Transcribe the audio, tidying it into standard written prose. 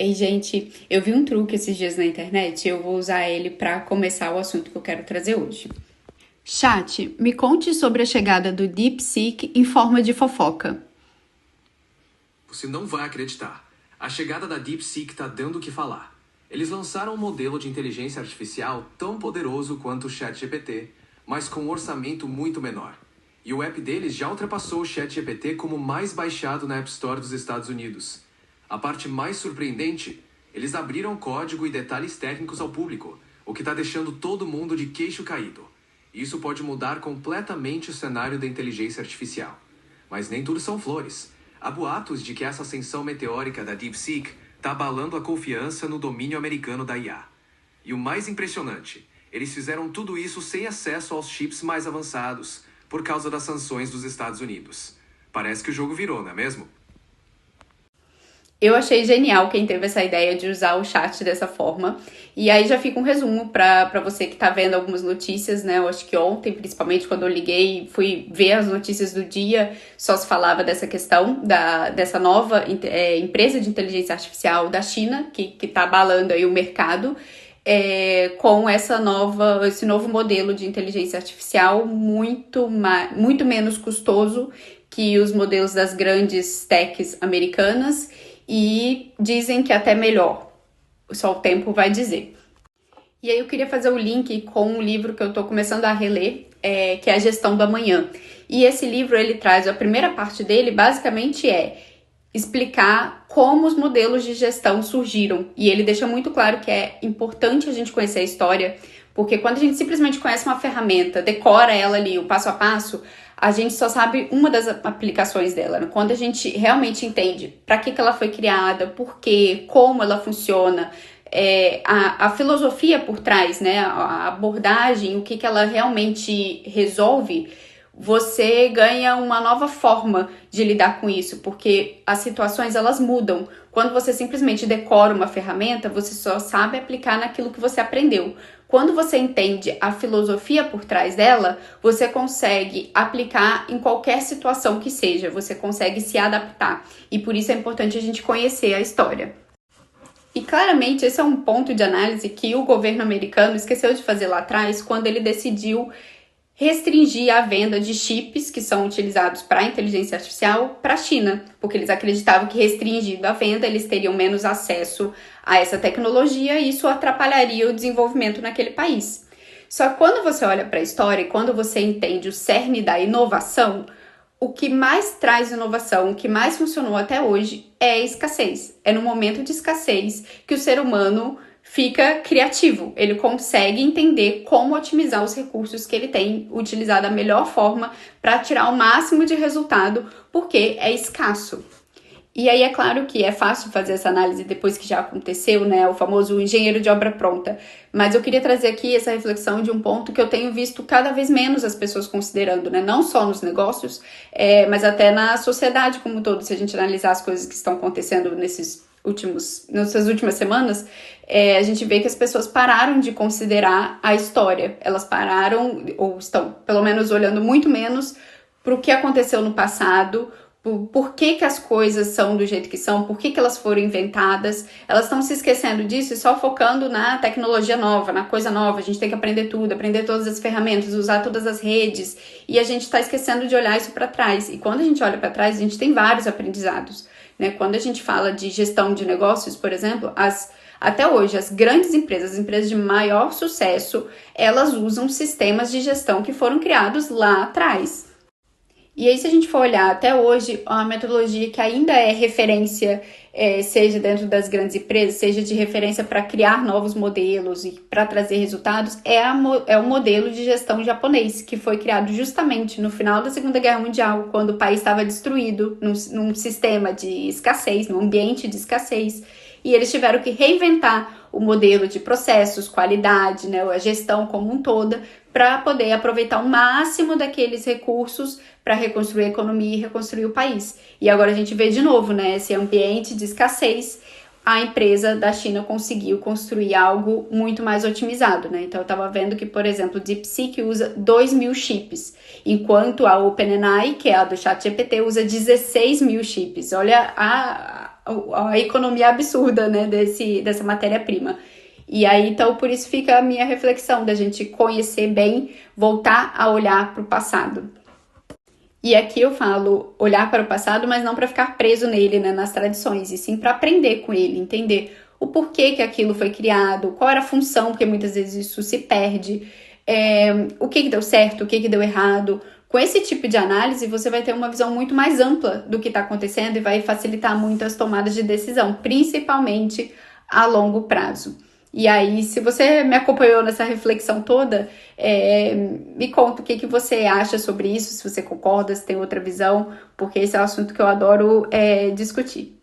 Ei, gente, eu vi um truque esses dias na internet e eu vou usar ele para começar o assunto que eu quero trazer hoje. Chat, me conte sobre a chegada do DeepSeek em forma de fofoca. Você não vai acreditar. A chegada da DeepSeek tá dando o que falar. Eles lançaram um modelo de inteligência artificial tão poderoso quanto o ChatGPT, mas com um orçamento muito menor. E o app deles já ultrapassou o ChatGPT como o mais baixado na App Store dos Estados Unidos. A parte mais surpreendente, eles abriram código e detalhes técnicos ao público, o que está deixando todo mundo de queixo caído. Isso pode mudar completamente o cenário da inteligência artificial. Mas nem tudo são flores. Há boatos de que essa ascensão meteórica da DeepSeek está abalando a confiança no domínio americano da IA. E o mais impressionante, eles fizeram tudo isso sem acesso aos chips mais avançados, por causa das sanções dos Estados Unidos. Parece que o jogo virou, não é mesmo? Eu achei genial quem teve essa ideia de usar o chat dessa forma. E aí já fica um resumo para você que tá vendo algumas notícias, né? Eu acho que ontem, principalmente quando eu liguei, fui ver as notícias do dia, só se falava dessa questão dessa nova empresa de inteligência artificial da China, que tá abalando aí o mercado, com esse novo modelo de inteligência artificial muito menos custoso que os modelos das grandes techs americanas, e dizem que até melhor, só o tempo vai dizer. E aí eu queria fazer o link com um livro que eu tô começando a reler, que é A Gestão do Amanhã. E esse livro, ele traz, a primeira parte dele, basicamente explicar como os modelos de gestão surgiram. E ele deixa muito claro que é importante a gente conhecer a história, porque quando a gente simplesmente conhece uma ferramenta, decora ela ali, o passo a passo, a gente só sabe uma das aplicações dela. Quando a gente realmente entende para que ela foi criada, por quê, como ela funciona, a filosofia por trás, né, a abordagem, o que ela realmente resolve, você ganha uma nova forma de lidar com isso, porque as situações elas mudam. Quando você simplesmente decora uma ferramenta, você só sabe aplicar naquilo que você aprendeu. Quando você entende a filosofia por trás dela, você consegue aplicar em qualquer situação que seja, você consegue se adaptar. E por isso é importante a gente conhecer a história. E claramente esse é um ponto de análise que o governo americano esqueceu de fazer lá atrás, quando ele decidiu restringir a venda de chips que são utilizados para a inteligência artificial para a China, porque eles acreditavam que restringindo a venda eles teriam menos acesso a essa tecnologia e isso atrapalharia o desenvolvimento naquele país. Só que quando você olha para a história e quando você entende o cerne da inovação, o que mais traz inovação, o que mais funcionou até hoje é a escassez. É no momento de escassez que o ser humano fica criativo, ele consegue entender como otimizar os recursos que ele tem, utilizar da melhor forma para tirar o máximo de resultado, porque é escasso. E aí é claro que é fácil fazer essa análise depois que já aconteceu, né, o famoso engenheiro de obra pronta, mas eu queria trazer aqui essa reflexão de um ponto que eu tenho visto cada vez menos as pessoas considerando, né, não só nos negócios, mas até na sociedade como um todo, se a gente analisar as coisas que estão acontecendo nessas últimas semanas, a gente vê que as pessoas pararam de considerar a história. Elas pararam, ou estão, pelo menos, olhando muito menos para o que aconteceu no passado, por que as coisas são do jeito que são, por que elas foram inventadas. Elas estão se esquecendo disso e só focando na tecnologia nova, na coisa nova. A gente tem que aprender tudo, aprender todas as ferramentas, usar todas as redes. E a gente está esquecendo de olhar isso para trás. E quando a gente olha para trás, a gente tem vários aprendizados, né? Quando a gente fala de gestão de negócios, por exemplo, até hoje, as grandes empresas, as empresas de maior sucesso, elas usam sistemas de gestão que foram criados lá atrás. E aí, se a gente for olhar até hoje, a metodologia que ainda é referência, seja dentro das grandes empresas, seja de referência para criar novos modelos e para trazer resultados, é o modelo de gestão japonês, que foi criado justamente no final da Segunda Guerra Mundial, quando o país estava destruído num sistema de escassez, num ambiente de escassez. E eles tiveram que reinventar o modelo de processos, qualidade, né, a gestão como um toda, para poder aproveitar o máximo daqueles recursos para reconstruir a economia e reconstruir o país. E agora a gente vê de novo, né, esse ambiente de escassez, a empresa da China conseguiu construir algo muito mais otimizado, né? Então eu estava vendo que, por exemplo, o DeepSeek usa 2.000 chips, enquanto a OpenAI, que é a do ChatGPT, usa 16.000 chips. Olha a economia absurda, né, dessa matéria-prima. E aí, então, por isso fica a minha reflexão da gente conhecer bem, voltar a olhar para o passado. E aqui eu falo olhar para o passado, mas não para ficar preso nele, né, nas tradições, e sim para aprender com ele, entender o porquê que aquilo foi criado, qual era a função, porque muitas vezes isso se perde, o que deu certo, o que deu errado. Com esse tipo de análise, você vai ter uma visão muito mais ampla do que está acontecendo e vai facilitar muito as tomadas de decisão, principalmente a longo prazo. E aí, se você me acompanhou nessa reflexão toda, me conta o que você acha sobre isso, se você concorda, se tem outra visão, porque esse é um assunto que eu adoro discutir.